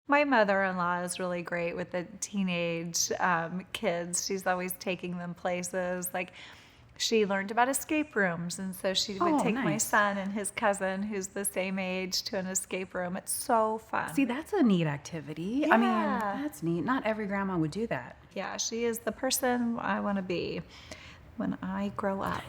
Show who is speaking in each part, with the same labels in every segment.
Speaker 1: My mother-in-law is really great with the teenage kids. She's always taking them places. Like, she learned about escape rooms, and so she would
Speaker 2: Oh,
Speaker 1: take my
Speaker 2: nice.
Speaker 1: son and his cousin, who's the same age, to an escape room. It's so
Speaker 2: See,
Speaker 1: fun.
Speaker 2: that's a neat activity. I mean,
Speaker 1: Yeah.
Speaker 2: that's neat. Not every grandma would do that.
Speaker 1: Yeah, she is the person I want to be when I grow up.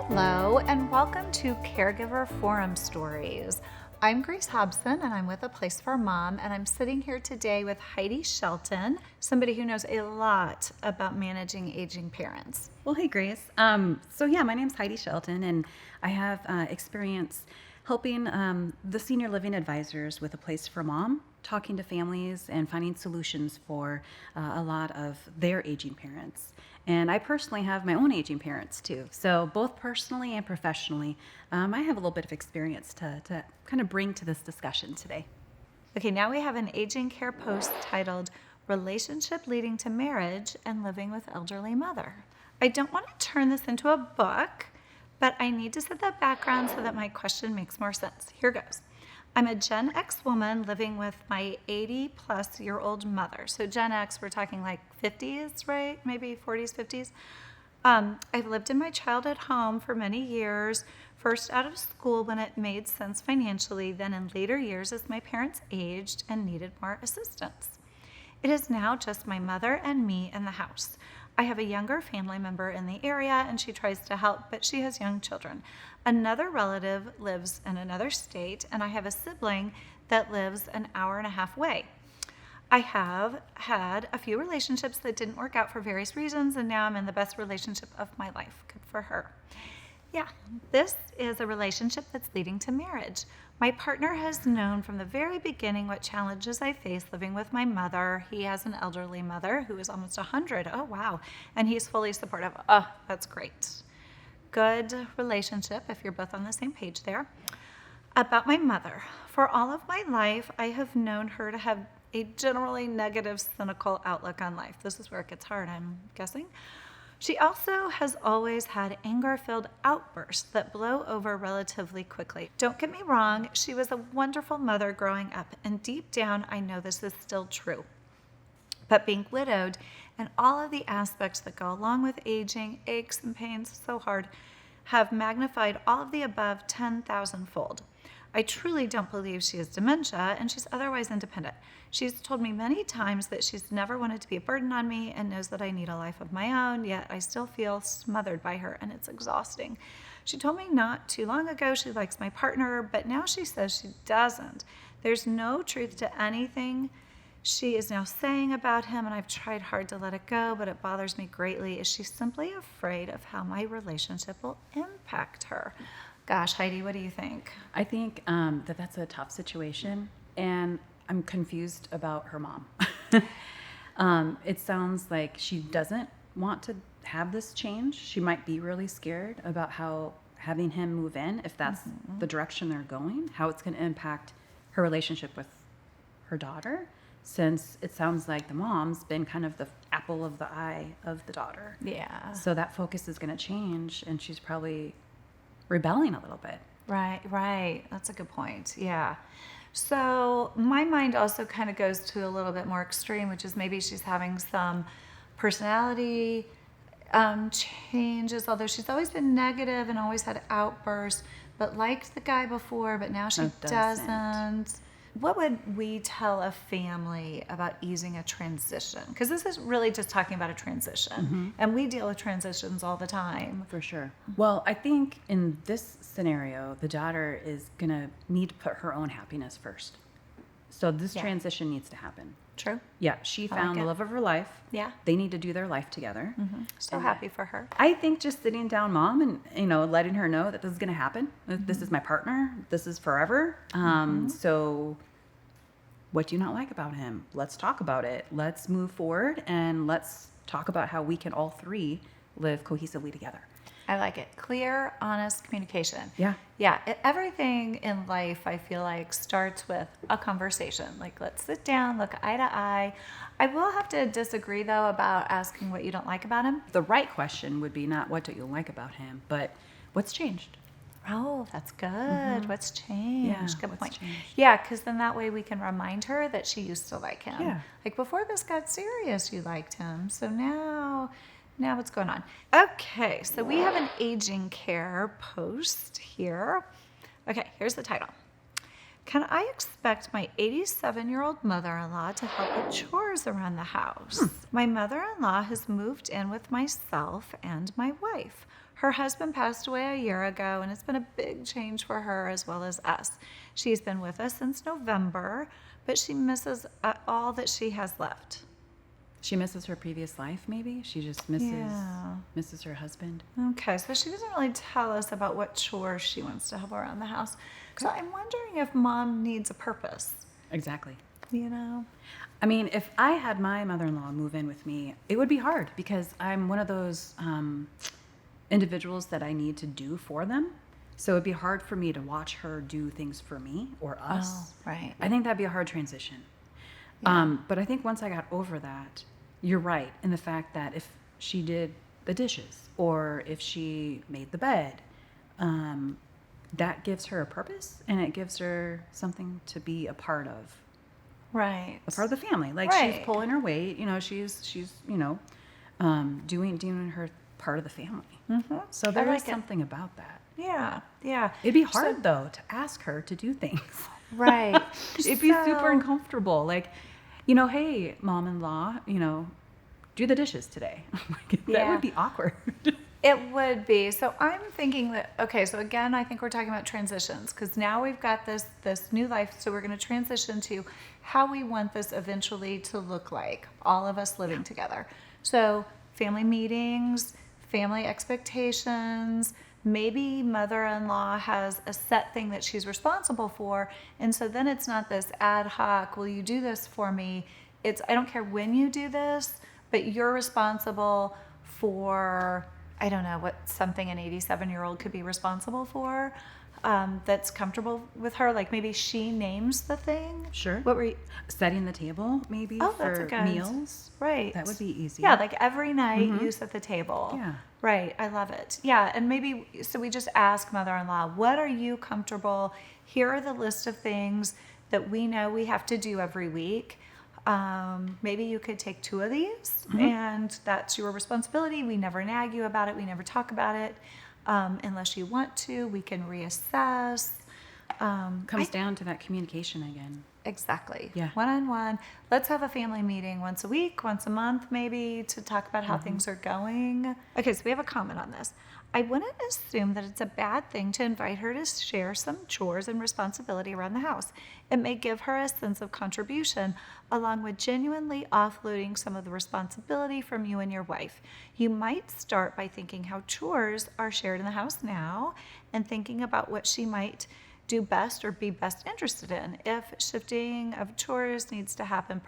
Speaker 1: Hello, and welcome to Caregiver Forum Stories. I'm Grace Hobson, and I'm with A Place for Mom, and I'm sitting here today with Heidi Shelton, somebody who knows a lot about managing aging parents.
Speaker 2: Well, hey, Grace. My name's Heidi Shelton, and I have experience helping the senior living advisors with A Place for Mom, talking to families and finding solutions for a lot of their aging parents. And I personally have my own aging parents too. So both personally and professionally, I have a little bit of experience to kind of bring to this discussion today.
Speaker 1: Okay, now we have an AgingCare post titled Relationship Leading to Marriage and Living with Elderly Mother. I don't want to turn this into a book, but I need to set that background so that my question makes more sense. Here goes. I'm a Gen X woman living with my 80-plus-year-old mother. So Gen X, we're talking like 50s, right? Maybe 40s, 50s. I've lived in my childhood home for many years, first out of school when it made sense financially, then in later years as my parents aged and needed more assistance. It is now just my mother and me in the house. I have a younger family member in the area and she tries to help, but she has young children. Another relative lives in another state, and I have a sibling that lives an hour and a half away. I have had a few relationships that didn't work out for various reasons, and now I'm in the best relationship of my life. Good for her. Yeah, this is a relationship that's leading to marriage. My partner has known from the very beginning what challenges I face living with my mother. He has an elderly mother who is almost 100. Oh, wow. And he's fully supportive. Oh, that's great. Good relationship if you're both on the same page there. About my mother. For all of my life, I have known her to have a generally negative, cynical outlook on life. This is where it gets hard, I'm guessing. She also has always had anger-filled outbursts that blow over relatively quickly. Don't get me wrong, she was a wonderful mother growing up, and deep down I know this is still true. But being widowed and all of the aspects that go along with aging, aches and pains so hard, have magnified all of the above 10,000-fold. I truly don't believe she has dementia, and she's otherwise independent. She's told me many times that she's never wanted to be a burden on me and knows that I need a life of my own, yet I still feel smothered by her, and it's exhausting. She told me not too long ago she likes my partner, but now she says she doesn't. There's no truth to anything she is now saying about him, and I've tried hard to let it go, but it bothers me greatly. Is she simply afraid of how my relationship will impact her? Gosh, Heidi, what do you think?
Speaker 2: I think that's a tough situation, and I'm confused about her mom. It sounds like she doesn't want to have this change. She might be really scared about how having him move in, if that's the direction they're going, how it's going to impact her relationship with her daughter, since it sounds like the mom's been kind of the apple of the eye of the daughter.
Speaker 1: Yeah.
Speaker 2: So that focus is going to change, and she's probably rebelling a little bit.
Speaker 1: Right. That's a good point. Yeah. So my mind also kind of goes to a little bit more extreme, which is maybe she's having some personality changes, although she's always been negative and always had outbursts, but liked the guy before, but now she doesn't. What would we tell a family about easing a transition? Because this is really just talking about a transition, and we deal with transitions all the time.
Speaker 2: For sure. Well, I think in this scenario, the daughter is going to need to put her own happiness first. So this transition needs to happen.
Speaker 1: True.
Speaker 2: Yeah, she found the love of her life.
Speaker 1: Yeah.
Speaker 2: They need to do their life together.
Speaker 1: So happy for her.
Speaker 2: I think just sitting down mom and letting her know that this is going to happen. This is my partner. This is forever. So what do you not like about him? Let's talk about it. Let's move forward, and let's talk about how we can all three live cohesively together.
Speaker 1: I like it. Clear, honest communication.
Speaker 2: Yeah.
Speaker 1: Yeah. Everything in life, I feel like, starts with a conversation. Like, let's sit down, look eye to eye. I will have to disagree, though, about asking what you don't like about him.
Speaker 2: The right question would be not what don't you like about him, but what's changed?
Speaker 1: Oh, that's good. What's changed?
Speaker 2: Yeah,
Speaker 1: Good
Speaker 2: what's
Speaker 1: point.
Speaker 2: changed?
Speaker 1: Yeah, because then that way we can remind her that she used to like him.
Speaker 2: Yeah.
Speaker 1: Like, before this got serious, you liked him. So now what's going on? Okay, so we have an aging care post here. Okay, here's the title. Can I expect my 87-year-old mother-in-law to help with chores around the house? My mother-in-law has moved in with myself and my wife. Her husband passed away a year ago, and it's been a big change for her as well as us. She's been with us since November, but she misses all that she has left.
Speaker 2: She misses her previous life, maybe? She just misses her husband.
Speaker 1: Okay, so she doesn't really tell us about what chores she wants to help around the house. So I'm wondering if mom needs a purpose,
Speaker 2: Exactly.
Speaker 1: you know?
Speaker 2: I mean, if I had my mother-in-law move in with me, it would be hard because I'm one of those individuals that I need to do for them. So it'd be hard for me to watch her do things for me or us.
Speaker 1: Oh, right.
Speaker 2: I think that'd be a hard transition.
Speaker 1: Yeah.
Speaker 2: But I think once I got over that, you're right in the fact that if she did the dishes or if she made the bed, that gives her a purpose and it gives her something to be a part of.
Speaker 1: Right.
Speaker 2: A part of the family. Like
Speaker 1: Right.
Speaker 2: she's pulling her weight, she's doing her part of the family.
Speaker 1: Mm-hmm.
Speaker 2: So there
Speaker 1: like
Speaker 2: is
Speaker 1: it.
Speaker 2: something about that.
Speaker 1: Yeah, yeah.
Speaker 2: It'd be hard though to ask her to do things.
Speaker 1: Right.
Speaker 2: It'd be super uncomfortable. Like, hey, mom-in-law, do the dishes today. That
Speaker 1: Yeah.
Speaker 2: would be awkward.
Speaker 1: It would be. So I'm thinking that, okay, so again, I think we're talking about transitions because now we've got this new life. So we're going to transition to how we want this eventually to look like, all of us living together. So family meetings, family expectations, maybe mother-in-law has a set thing that she's responsible for. And so then it's not this ad hoc, will you do this for me? It's, I don't care when you do this, but you're responsible for, I don't know, what something an 87-year-old could be responsible for that's comfortable with her. Like maybe she names the thing.
Speaker 2: Sure.
Speaker 1: What were you?
Speaker 2: Setting the table, maybe,
Speaker 1: Oh,
Speaker 2: for
Speaker 1: that's a good.
Speaker 2: meals.
Speaker 1: Right.
Speaker 2: That would be easy.
Speaker 1: Yeah, like every night you set the table.
Speaker 2: Yeah.
Speaker 1: Right. I love it. Yeah. And maybe, so we just ask mother-in-law, what are you comfortable? Here are the list of things that we know we have to do every week. Maybe you could take 2 of these and that's your responsibility. We never nag you about it. We never talk about it. Unless you want to, we can reassess.
Speaker 2: Comes down to that communication again.
Speaker 1: Exactly.
Speaker 2: Yeah.
Speaker 1: One-on-one. Let's have a family meeting once a week, once a month maybe, to talk about how things are going. Okay, so we have a comment on this. I wouldn't assume that it's a bad thing to invite her to share some chores and responsibility around the house. It may give her a sense of contribution, along with genuinely offloading some of the responsibility from you and your wife. You might start by thinking how chores are shared in the house now and thinking about what she might do best or be best interested in. If shifting of chores needs to happen,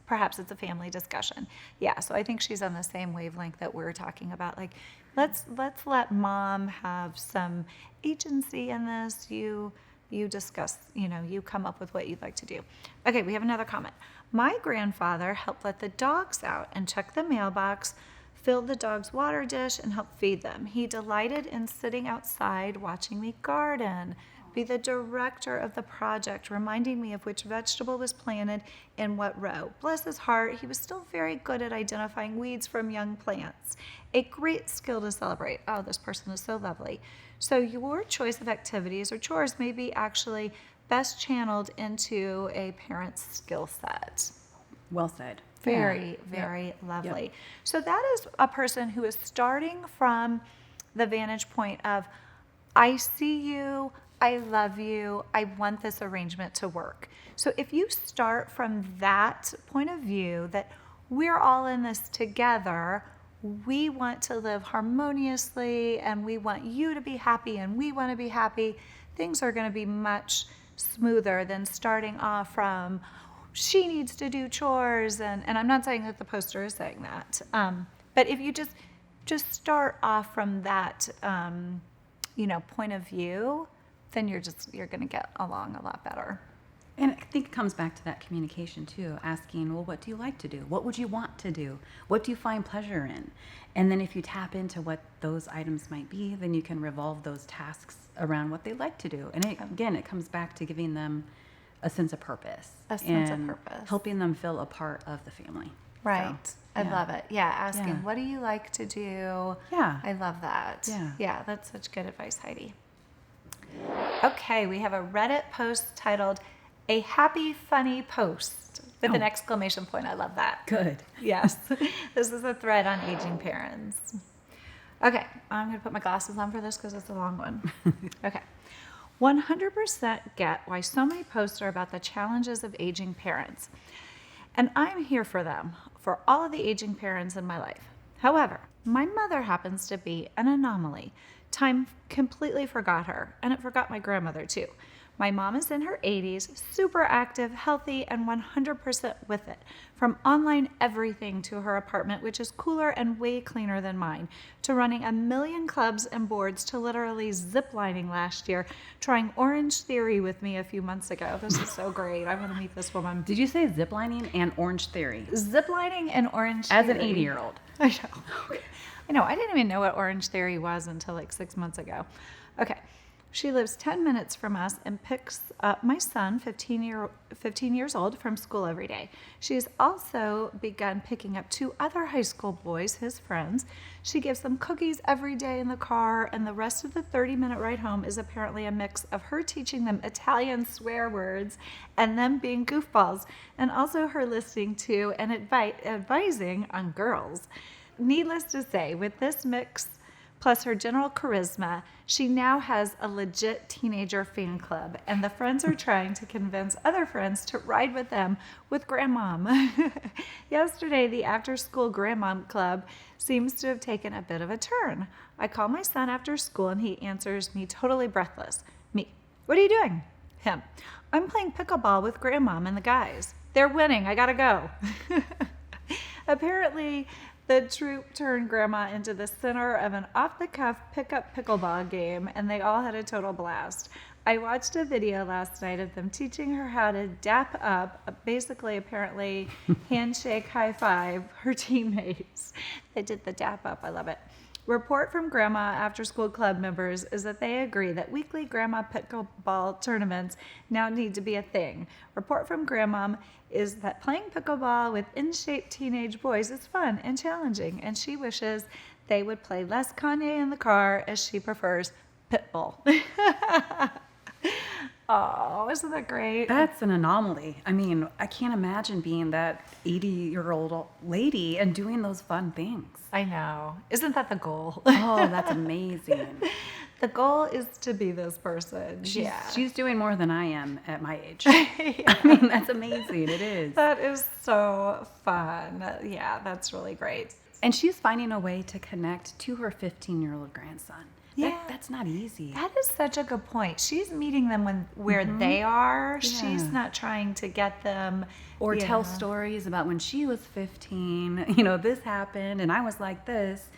Speaker 1: perhaps it's a family discussion. Yeah, so I think she's on the same wavelength that we're talking about. Like, let's let mom have some agency in this. You discuss, you come up with what you'd like to do. Okay, we have another comment. My grandfather helped let the dogs out and check the mailbox, filled the dog's water dish, and helped feed them. He delighted in sitting outside watching me garden, be the director of the project, reminding me of which vegetable was planted in what row. Bless his heart, he was still very good at identifying weeds from young plants. A great skill to celebrate. Oh, this person is so lovely. So your choice of activities or chores may be actually best channeled into a parent's skill set.
Speaker 2: Well said.
Speaker 1: Very,
Speaker 2: Yeah.
Speaker 1: very lovely.
Speaker 2: Yep.
Speaker 1: So that is a person who is starting from the vantage point of, I see you, I love you, I want this arrangement to work. So if you start from that point of view, that we're all in this together, we want to live harmoniously and we want you to be happy and we want to be happy, things are going to be much smoother than starting off from, she needs to do chores. And I'm not saying that the poster is saying that. But if you just just start off from that, point of view, then you're going to get along a lot better.
Speaker 2: And I think it comes back to that communication too, asking, well, what do you like to do? What would you want to do? What do you find pleasure in? And then if you tap into what those items might be, then you can revolve those tasks around what they like to do. And it comes back to giving them a sense of purpose. Helping them feel a part of the family.
Speaker 1: Right.
Speaker 2: So,
Speaker 1: I love it. Yeah. Asking, what do you like to do?
Speaker 2: Yeah.
Speaker 1: I love that.
Speaker 2: Yeah.
Speaker 1: Yeah. That's such good advice, Heidi. Okay. We have a Reddit post titled, "A Happy Funny Post," with an exclamation point. I love that.
Speaker 2: Good.
Speaker 1: Yes. This is a thread on aging parents. Okay. I'm going to put my glasses on for this because it's a long one. Okay. 100% get why so many posts are about the challenges of aging parents. And I'm here for them, for all of the aging parents in my life. However, my mother happens to be an anomaly. Time completely forgot her, and it forgot my grandmother too. My mom is in her 80s, super active, healthy, and 100% with it. From online everything to her apartment, which is cooler and way cleaner than mine, to running a million clubs and boards, to literally ziplining last year, trying Orange Theory with me a few months ago. This is so great. I want to meet this woman.
Speaker 2: Did you say ziplining and Orange Theory?
Speaker 1: Ziplining and Orange
Speaker 2: As
Speaker 1: Theory.
Speaker 2: an 80-year-old.
Speaker 1: I know. Okay. I know. I didn't even know what Orange Theory was until like 6 months ago. Okay. She lives 10 minutes from us and picks up my son, 15 years old, from school every day. She's also begun picking up 2 other high school boys, his friends. She gives them cookies every day in the car, and the rest of the 30-minute ride home is apparently a mix of her teaching them Italian swear words and them being goofballs, and also her listening to and advising on girls. Needless to say, with this mix, plus her general charisma, she now has a legit teenager fan club, and the friends are trying to convince other friends to ride with them with Grandmom. Yesterday, the after-school Grandmom club seems to have taken a bit of a turn. I call my son after school, and he answers me totally breathless. Me, "What are you doing?" Him, "I'm playing pickleball with Grandmom and the guys. They're winning. I gotta go." Apparently, the troop turned Grandma into the center of an off-the-cuff pickup pickleball game, and they all had a total blast. I watched a video last night of them teaching her how to dap up, basically, apparently, handshake, high five her teammates. They did the dap up. I love it. Report from Grandma after-school club members is that they agree that weekly Grandma pickleball tournaments now need to be a thing. Report from Grandmom is that playing pickleball with in-shape teenage boys is fun and challenging, and she wishes they would play less Kanye in the car, as she prefers Pitbull. Oh, isn't that great?
Speaker 2: That's an anomaly. I mean, I can't imagine being that 80-year-old lady and doing those fun things.
Speaker 1: I know. Isn't that the goal?
Speaker 2: Oh, that's amazing.
Speaker 1: The goal is to be this person.
Speaker 2: She's doing more than I am at my age. I mean, that's amazing. It is.
Speaker 1: That is so fun. Yeah, that's really great.
Speaker 2: And she's finding a way to connect to her 15-year-old grandson.
Speaker 1: Yeah.
Speaker 2: That's not easy.
Speaker 1: That is such a good point. She's meeting them where they are.
Speaker 2: Yeah.
Speaker 1: She's not trying to get them.
Speaker 2: Or tell stories about when she was 15, this happened and I was like this.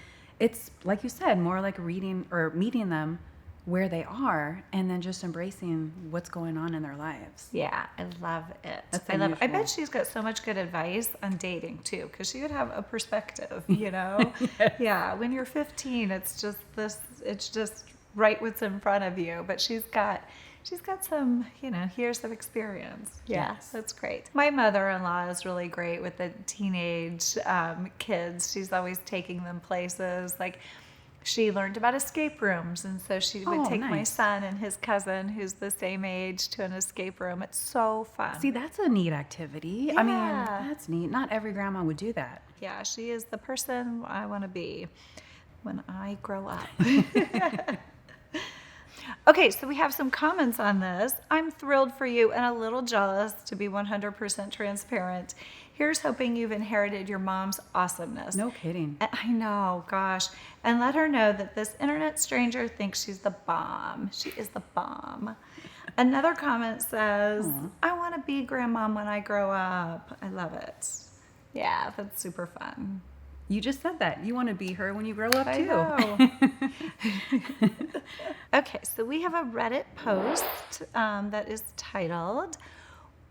Speaker 2: It's, like you said, more like reading or meeting them where they are and then just embracing what's going on in their lives.
Speaker 1: Yeah, I love it.
Speaker 2: That's
Speaker 1: I love it. I
Speaker 2: unusual.
Speaker 1: bet she's got so much good advice on dating too, because she would have a perspective, Yes. Yeah, when you're 15, it's just right what's in front of you. But she's got some, years of experience. Yeah,
Speaker 2: Yes.
Speaker 1: that's great. My mother-in-law is really great with the teenage kids. She's always taking them places. Like, she learned about escape rooms, and so she would take my
Speaker 2: nice.
Speaker 1: son and his cousin, who's the same age, to an escape room. It's so fun.
Speaker 2: See, that's a neat activity. I mean,
Speaker 1: Yeah.
Speaker 2: that's neat. Not every grandma would do that.
Speaker 1: Yeah, she is the person I want to be when I grow up. Okay, so we have some comments on this. I'm thrilled for you and a little jealous, to be 100% transparent. Here's hoping you've inherited your mom's awesomeness.
Speaker 2: No kidding.
Speaker 1: I know, gosh. And let her know that this internet stranger thinks she's the bomb. She is the bomb. Another comment says, I want to be grandmom when I grow up. I love it. Yeah, that's super fun.
Speaker 2: You just said that. You want to be her when you grow up,
Speaker 1: I
Speaker 2: too.
Speaker 1: know. Okay, so we have a Reddit post that is titled,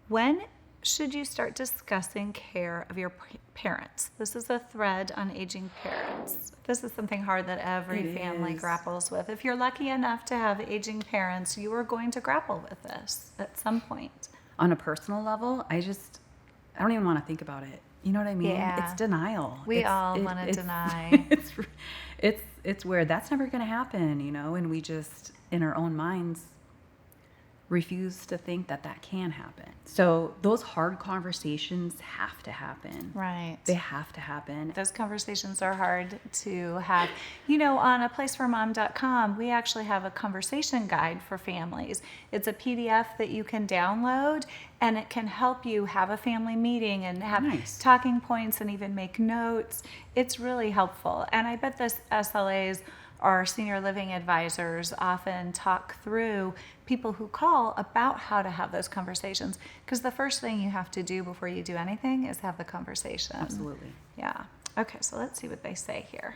Speaker 1: "When should you start discussing care of your parents?" This is a thread on aging parents. This is something hard that every
Speaker 2: It
Speaker 1: family
Speaker 2: is.
Speaker 1: grapples with. If you're lucky enough to have aging parents, you are going to grapple with this at some point.
Speaker 2: On a personal level, I don't even want to think about it. You know what I mean?
Speaker 1: Yeah.
Speaker 2: It's denial.
Speaker 1: We all want to deny.
Speaker 2: It's where that's never going to happen, and we just, in our own minds, refuse to think that that can happen. So those hard conversations have to happen.
Speaker 1: Right.
Speaker 2: They have to happen.
Speaker 1: Those conversations are hard to have. On aplaceformom.com, we actually have a conversation guide for families. It's a PDF that you can download, and it can help you have a family meeting and have
Speaker 2: Nice.
Speaker 1: talking points and even make notes. It's really helpful. And I bet this SLAs, our senior living advisors, often talk through people who call about how to have those conversations, because the first thing you have to do before you do anything is have the conversation.
Speaker 2: Absolutely.
Speaker 1: Yeah. Okay, so let's see what they say here.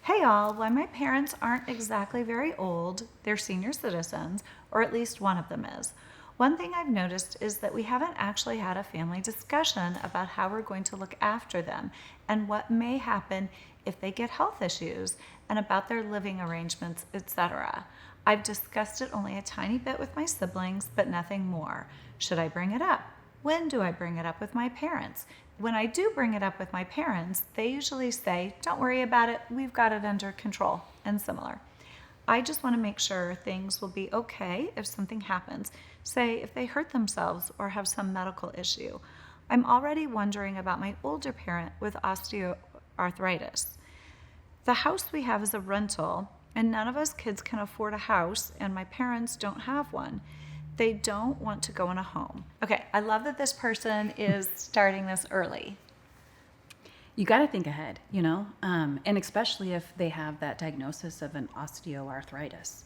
Speaker 1: "Hey all, while my parents aren't exactly very old, they're senior citizens, or at least one of them is. One thing I've noticed is that we haven't actually had a family discussion about how we're going to look after them and what may happen if they get health issues and about their living arrangements, etc. I've discussed it only a tiny bit with my siblings, but nothing more. Should I bring it up? When do I bring it up with my parents? When I do bring it up with my parents, they usually say, 'Don't worry about it, we've got it under control,' and similar. I just want to make sure things will be okay if something happens, say if they hurt themselves or have some medical issue. I'm already wondering about my older parent with osteoarthritis. The house we have is a rental, and none of us kids can afford a house, and my parents don't have one. They don't want to go in a home." Okay, I love that this person is starting this early.
Speaker 2: You got to think ahead, and especially if they have that diagnosis of an osteoarthritis,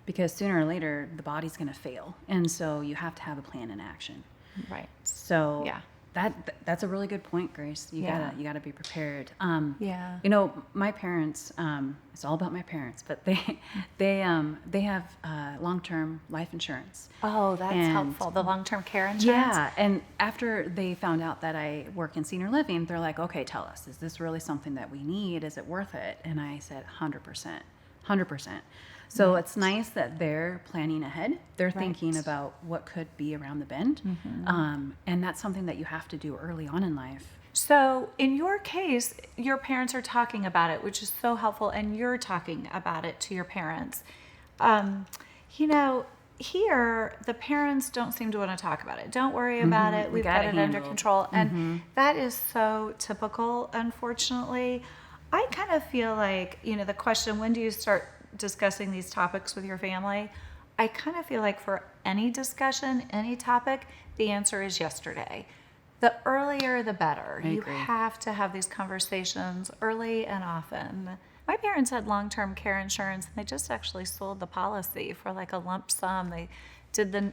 Speaker 2: because sooner or later the body's going to fail, and so you have to have a plan in action.
Speaker 1: Right.
Speaker 2: So
Speaker 1: Yeah.
Speaker 2: that's a really good point, Grace. You gotta be prepared.
Speaker 1: Yeah.
Speaker 2: My parents. It's all about my parents, but they have long-term life insurance.
Speaker 1: Oh, that's
Speaker 2: And-
Speaker 1: helpful. The long-term care insurance?
Speaker 2: Yeah, and after they found out that I work in senior living, they're like, "Okay, tell us, is this really something that we need? Is it worth it?" And I said, 100%, 100%. So it's nice that they're planning ahead. They're thinking about what could be around the bend. And that's something that you have to do early on in life.
Speaker 1: So in your case, your parents are talking about it, which is so helpful, and you're talking about it to your parents. Here, the parents don't seem to want to talk about it. Don't worry about it.
Speaker 2: We
Speaker 1: We've
Speaker 2: got
Speaker 1: got
Speaker 2: it
Speaker 1: it under
Speaker 2: handled.
Speaker 1: control. And that is so typical, unfortunately. I kind of feel like, the question, when do you start discussing these topics with your family? I kind of feel like for any discussion, any topic, the answer is yesterday. The earlier, the better.
Speaker 2: I
Speaker 1: You
Speaker 2: agree.
Speaker 1: have to have these conversations early and often. My parents had long-term care insurance, and they just actually sold the policy for like a lump sum. They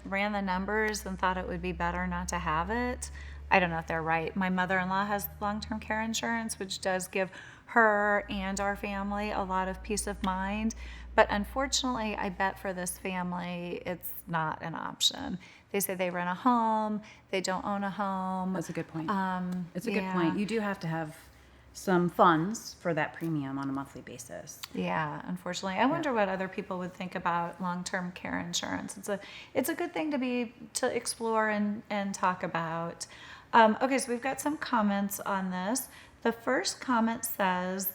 Speaker 1: ran the numbers and thought it would be better not to have it. I don't know if they're right. My mother-in-law has long-term care insurance, which does give her and our family a lot of peace of mind. But unfortunately, I bet for this family, it's not an option. They say they rent a home, they don't own a home.
Speaker 2: That's a good point. It's a good
Speaker 1: yeah.
Speaker 2: point. You do have to have some funds for that premium on a monthly basis.
Speaker 1: Yeah, unfortunately. I wonder what other people would think about long-term care insurance. It's a good thing to explore and talk about. Okay, so we've got some comments on this. The first comment says,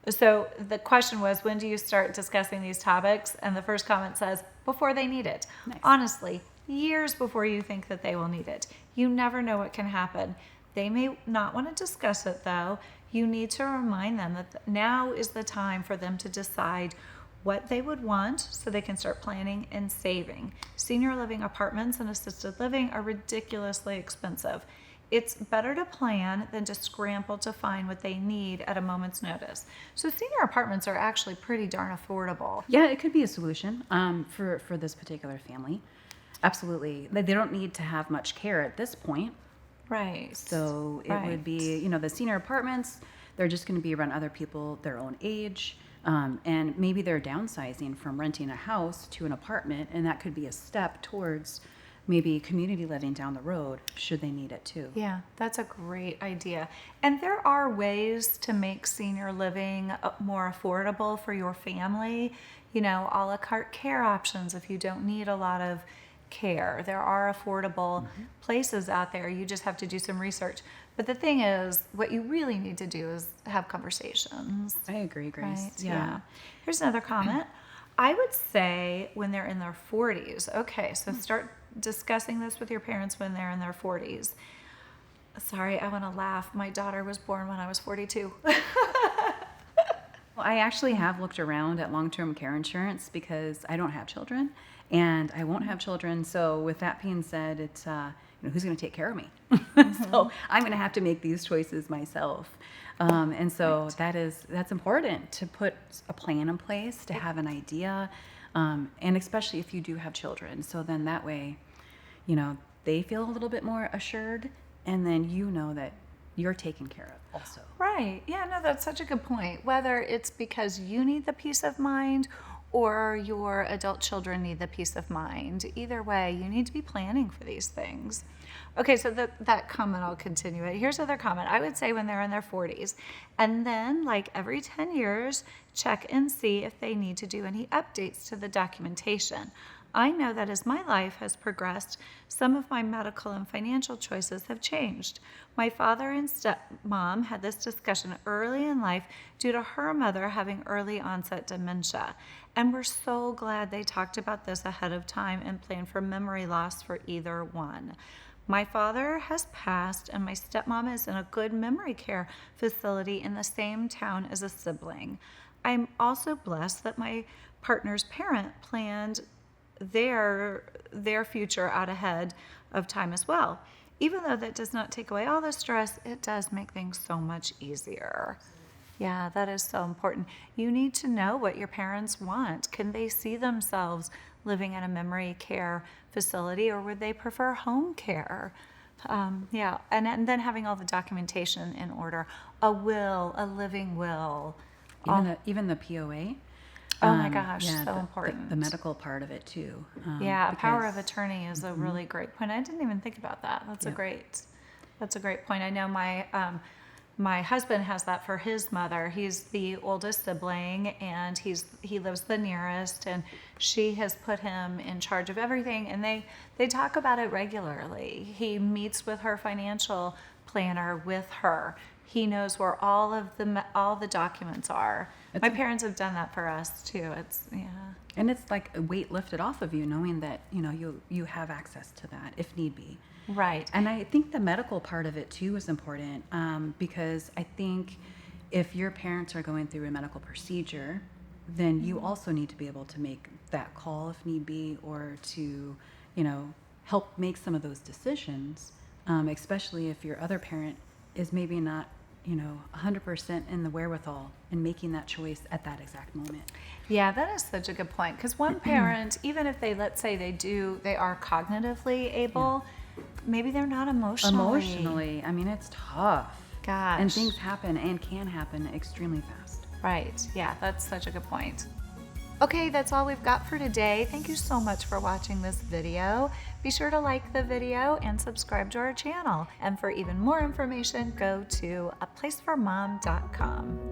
Speaker 1: so the question was, when do you start discussing these topics? And the first comment says, before they need it.
Speaker 2: Nice.
Speaker 1: Honestly, years before you think that they will need it. You never know what can happen. They may not want to discuss it, though. You need to remind them that now is the time for them to decide what they would want so they can start planning and saving. Senior living apartments and assisted living are ridiculously expensive. It's better to plan than to scramble to find what they need at a moment's notice. So senior apartments are actually pretty darn affordable.
Speaker 2: Yeah, it could be a solution for this particular family. Absolutely. They don't need to have much care at this point.
Speaker 1: Right.
Speaker 2: So it would be, you know, the senior apartments, they're just going to be around other people their own age. And maybe they're downsizing from renting a house to an apartment, and that could be a step towards maybe community living down the road should they need it too.
Speaker 1: Yeah, that's a great idea. And there are ways to make senior living more affordable for your family. You know, a la carte care options if you don't need a lot of care. There are affordable places out there. You just have to do some research. But the thing is, what you really need to do is have conversations.
Speaker 2: I agree, Grace.
Speaker 1: Right?
Speaker 2: Yeah.
Speaker 1: Here's another comment. I would say when they're in their 40s. Okay, so start discussing this with your parents when they're in their 40s. Sorry, I want to laugh. My daughter was born when I was 42.
Speaker 2: Well, I actually have looked around at long-term care insurance because I don't have children and I won't have children. So with that being said, it's, you know, who's going to take care of me? So I'm going to have to make these choices myself. And so that's important to put a plan in place, to have an idea, and especially if you do have children. So then that way, you know, they feel a little bit more assured, and then you know that you're taken care of also.
Speaker 1: Right. Yeah, no, that's such a good point. Whether it's because you need the peace of mind or your adult children need the peace of mind, either way, you need to be planning for these things. Okay, so that comment, I'll continue it. Here's another comment. I would say when they're in their 40s, and then like every 10 years, check and see if they need to do any updates to the documentation. I know that as my life has progressed, some of my medical and financial choices have changed. My father and stepmom had this discussion early in life due to her mother having early onset dementia. And we're so glad they talked about this ahead of time and planned for memory loss for either one. My father has passed, and my stepmom is in a good memory care facility in the same town as a sibling. I'm also blessed that my partner's parent planned their future out ahead of time as well. Even though that does not take away all the stress, it does make things so much easier. Yeah, that is so important. You need to know what your parents want. Can they see themselves living in a memory care facility, or would they prefer home care? Yeah, and then having all the documentation in order, a will, a living will.
Speaker 2: Even the POA.
Speaker 1: Oh my gosh,
Speaker 2: yeah,
Speaker 1: so important.
Speaker 2: The medical part of it too.
Speaker 1: Yeah, a power of attorney is a really great point. I didn't even think about that. That's a great point. I know my husband has that for his mother. He's the oldest sibling, and he lives the nearest, and she has put him in charge of everything, and they talk about it regularly. He meets with her financial planner with her. He knows where all the documents are. My parents have done that for us too.
Speaker 2: And it's like a weight lifted off of you, knowing that you have access to that if need be.
Speaker 1: Right.
Speaker 2: And I think the medical part of it too is important, because I think if your parents are going through a medical procedure, then you also need to be able to make that call if need be, or to help make some of those decisions, especially if your other parent is maybe not 100% in the wherewithal in making that choice at that exact moment.
Speaker 1: Yeah, that is such a good point. Because one parent, even if let's say they are cognitively able, maybe they're not emotionally.
Speaker 2: I mean, it's tough.
Speaker 1: Gosh.
Speaker 2: And things happen and can happen extremely fast.
Speaker 1: Right. Yeah, that's such a good point. Okay, that's all we've got for today. Thank you so much for watching this video. Be sure to like the video and subscribe to our channel. And for even more information, go to aplaceformom.com.